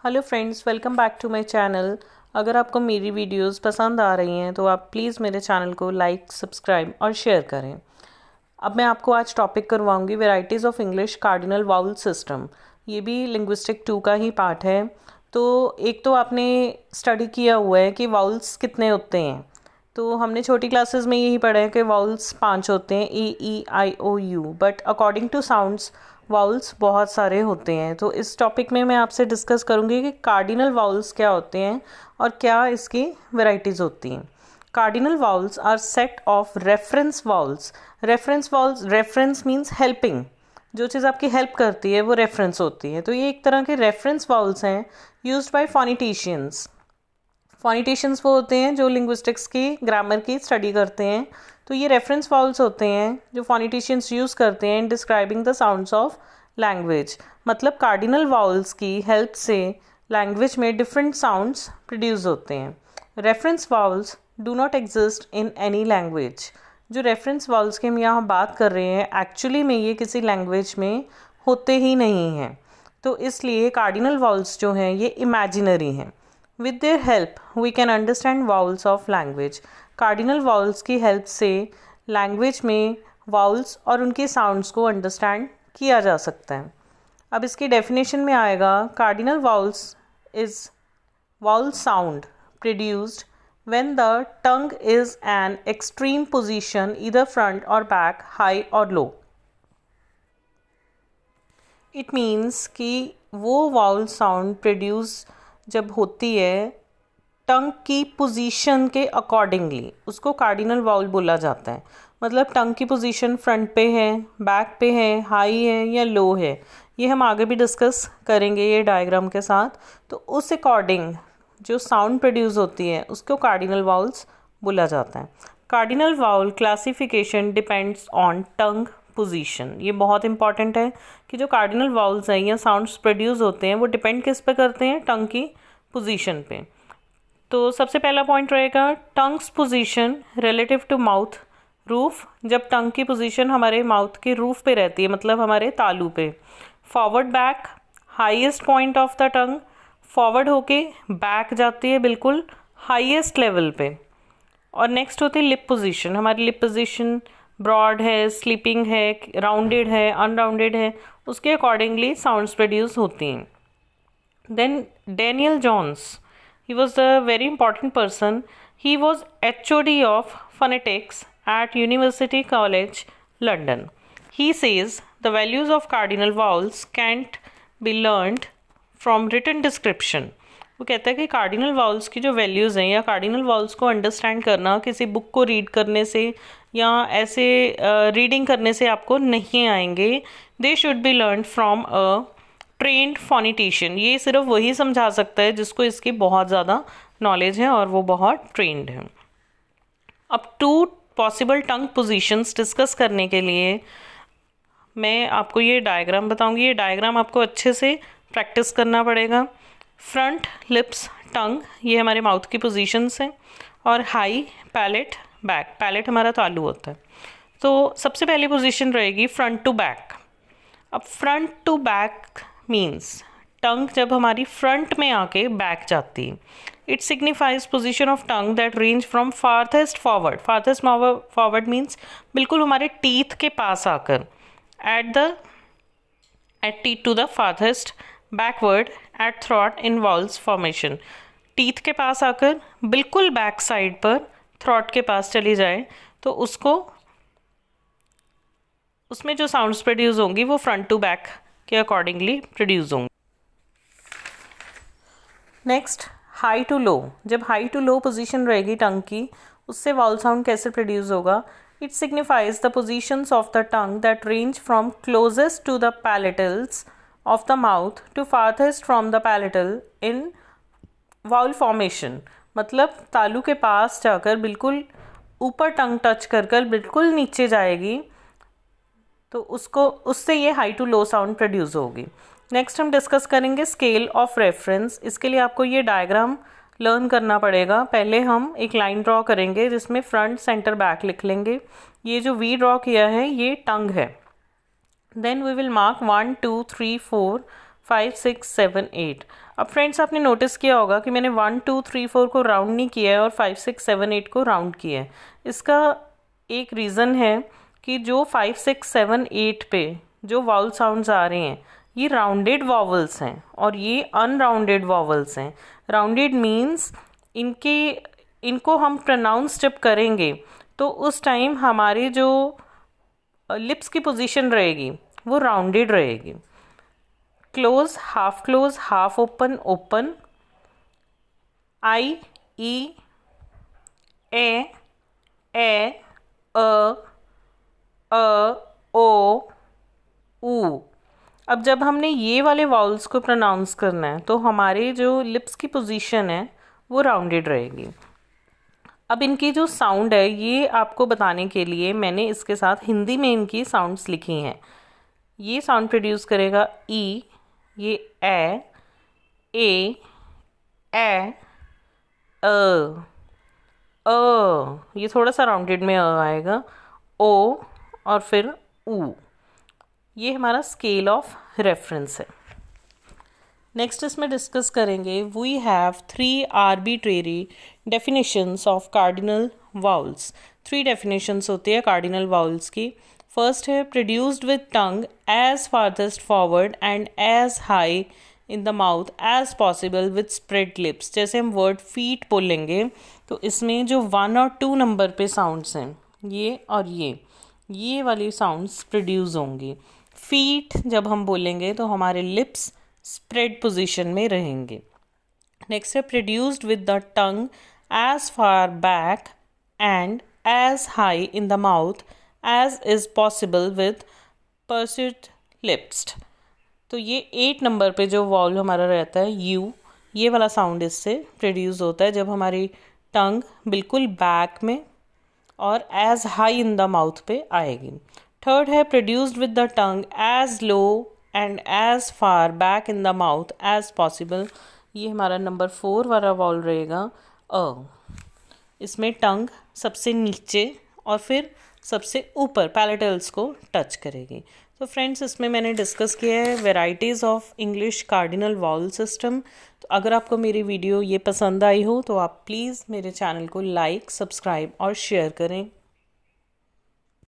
Hello friends, welcome back to my channel. अगर आपको मेरी वीडियोस पसंद आ रही हैं तो आप प्लीज़ मेरे चैनल को लाइक, सब्सक्राइब और शेयर करें। अब मैं आपको आज टॉपिक करवाऊंगी varieties of English cardinal vowel system. ये भी लिंग्विस्टिक 2 का ही पार्ट है। तो एक तो आपने स्टडी किया हुआ है कि वाउल्स कितने होते हैं। तो हमने छोटी क्लासेस में यही पढ़ा है कि वाउल्स 5 होते हैं, A E I O U, but according to sounds vowels बहुत सारे होते हैं। तो इस टॉपिक में मैं आपसे डिस्कस करूंगी कि कार्डिनल वाउल्स क्या होते हैं और क्या इसकी वैरायटीज़ होती हैं। Cardinal vowels are set of reference vowels. Reference means helping. जो चीज़ आपकी हेल्प करती है वो रेफरेंस होती है। तो ये एक तरह के रेफरेंस वाउल्स हैं यूज्ड बाय फोनिटिशियंस। फोनिटिशियंस वो होते हैं जो लिंग्विस्टिक्स की ग्रामर की स्टडी करते हैं। तो ये रेफरेंस वाउल्स होते हैं जो फोनिटिशियंस यूज़ करते हैं इन describing the sounds of language. मतलब कार्डिनल वाउल्स की हेल्प से लैंग्वेज में डिफरेंट साउंड्स प्रोड्यूस होते हैं। Reference vowels do not exist in any language. जो रेफरेंस वाउल्स की हम यहाँ बात कर रहे हैं एक्चुअली में ये किसी लैंग्वेज में होते ही नहीं हैं। तो इसलिए कार्डिनल वाउल्स जो हैं ये इमेजिनरी हैं। With their help we can understand vowels of language. Cardinal vowels की हेल्प से लैंग्वेज में वाउल्स और उनके साउंड्स को अंडरस्टैंड किया जा सकता है। अब इसकी डेफिनेशन में आएगा, cardinal vowels is vowel sound produced when the tongue is an extreme position either front or back, high or low. It means कि वो वाउल साउंड प्रोड्यूस जब होती है टंग की पोजीशन के अकॉर्डिंगली, उसको कार्डिनल वाउल बोला जाता है। मतलब टंग की पोजीशन फ्रंट पे है, बैक पे है, हाई है या लो है, ये हम आगे भी डिस्कस करेंगे ये डायग्राम के साथ। तो उस अकॉर्डिंग जो साउंड प्रोड्यूस होती है उसको कार्डिनल वाउल्स बोला जाता है। Cardinal vowel classification depends on tongue position. ये बहुत इंपॉर्टेंट है कि जो कार्डिनल वाउल्स हैं या साउंड्स प्रोड्यूस होते हैं वो डिपेंड किस पे करते हैं, टंग की पोजीशन पे। तो सबसे पहला पॉइंट रहेगा tongue's position relative to mouth roof. जब टंग की पोजीशन हमारे माउथ के रूफ पे रहती है, मतलब हमारे तालू पे। Forward back, highest point of the tongue forward होके बैक जाती है बिल्कुल हाईएस्ट लेवल पे। और नेक्स्ट होती है लिप पोजीशन। हमारी लिप पोजीशन ब्रॉड है, स्लीपिंग है, राउंडेड है, अनराउंडेड है, उसके अकॉर्डिंगली साउंड्स प्रोड्यूस होती हैं। Then Daniel Jones, he was a very important person. He was HOD of phonetics at University College London. He says the values of cardinal vowels can't be learned from written description. वो कहता है कि cardinal vowels की जो values हैं या cardinal vowels को understand करना किसी बुक को रीड करने से या ऐसे रीडिंग करने से आपको नहीं आएंगे। They should be learn from a trained phonetician. ये सिर्फ वही समझा सकता है जिसको इसकी बहुत ज़्यादा नॉलेज है और वो बहुत ट्रेंड है। अब 2 पॉसिबल टंग पोजीशंस डिस्कस करने के लिए मैं आपको ये डायग्राम बताऊंगी। ये डायग्राम आपको अच्छे से प्रैक्टिस करना पड़ेगा। फ्रंट लिप्स टंग, ये हमारे माउथ की पोजीशंस हैं, और हाई पैलेट, बैक पैलेट हमारा तालू होता है। तो सबसे पहली पोजीशन रहेगी फ्रंट टू बैक। अब front to back means tongue जब हमारी फ्रंट में आके बैक जाती है। It signifies position of tongue that range from farthest forward. Farthest forward means बिल्कुल हमारे टीथ के पास आकर, at teeth to the farthest, backward at throat in vowels formation. Teeth के पास आकर बिल्कुल बैक साइड पर थ्रॉट के पास चली जाए तो उसको, उसमें जो साउंड्स प्रोड्यूस होंगी वो फ्रंट टू बैक के अकॉर्डिंगली प्रोड्यूस होंगी। Next high to low. जब हाई टू लो पोजीशन रहेगी टंग की, उससे वाउल साउंड कैसे प्रोड्यूस होगा? It signifies the positions of the tongue that range from closest to the palatals of the mouth to farthest from the palatal in vowel formation. मतलब तालू के पास जाकर बिल्कुल ऊपर टंग टच कर बिल्कुल नीचे जाएगी, तो उसको, उससे ये high to low sound produce होगी। नेक्स्ट हम डिस्कस करेंगे स्केल ऑफ रेफरेंस। इसके लिए आपको ये डायग्राम लर्न करना पड़ेगा। पहले हम एक लाइन ड्रॉ करेंगे जिसमें फ्रंट, सेंटर, बैक लिख लेंगे। ये जो वी ड्रॉ किया है ये टंग है। Then we will mark 1 2 3 4 5 6 7 8। अब फ्रेंड्स आपने नोटिस किया होगा कि मैंने 1 2 3 4 को राउंड नहीं किया है और 5 6 7 8 को राउंड किया है। इसका एक रीज़न है कि जो 5 6 7 8 पे जो वाउल साउंड्स आ रहे हैं ये राउंडेड वावल्स हैं और ये अनराउंडेड वावल्स हैं। राउंडेड मीन्स इनको हम प्रोनाउंस जब करेंगे तो उस टाइम हमारे जो लिप्स की पोजीशन रहेगी वो राउंडेड रहेगी। क्लोज, हाफ ओपन, ओपन, आई, ई, ए, ओ, ऊ। अब जब हमने ये वाले वाउल्स को प्रोनाउंस करना है तो हमारे जो लिप्स की पोजीशन है वो राउंडेड रहेगी। अब इनकी जो साउंड है ये आपको बताने के लिए मैंने इसके साथ हिंदी में इनकी साउंड्स लिखी हैं। ये साउंड प्रोड्यूस करेगा ई, ये ए, ये थोड़ा सा राउंडेड में आएगा, ओ और फिर ऊ। ये हमारा स्केल ऑफ रेफरेंस है। नेक्स्ट इसमें डिस्कस करेंगे we have 3 arbitrary definitions of cardinal vowels. 3 definitions होती है कार्डिनल वाउल्स की। फर्स्ट है produced with tongue as farthest forward and as high in the mouth as possible with spread lips. जैसे हम word feet बोलेंगे तो इसमें जो 1 और 2 नंबर पे साउंड्स हैं ये और ये वाली साउंड्स प्रोड्यूस होंगी। फीट जब हम बोलेंगे तो हमारे लिप्स स्प्रेड पोजीशन में रहेंगे। नेक्स्ट है produced with the tongue as far back and as high in the mouth as is possible with pursed lips. तो ये 8 नंबर पे जो वॉल हमारा रहता है यू, ये वाला साउंड इससे प्रोड्यूस होता है जब हमारी टंग बिल्कुल बैक में और as high in the mouth पे आएगी। थर्ड है produced with the tongue as low and as far back in the mouth as possible. ये हमारा नंबर 4 वाला वॉल रहेगा अ। इसमें टंग सबसे नीचे और फिर सबसे ऊपर पैलेटल्स को टच करेगी। तो फ्रेंड्स इसमें मैंने डिस्कस किया है varieties of English cardinal wall system. तो अगर आपको मेरी वीडियो ये पसंद आई हो तो आप प्लीज़ मेरे चैनल को लाइक, सब्सक्राइब और शेयर करें।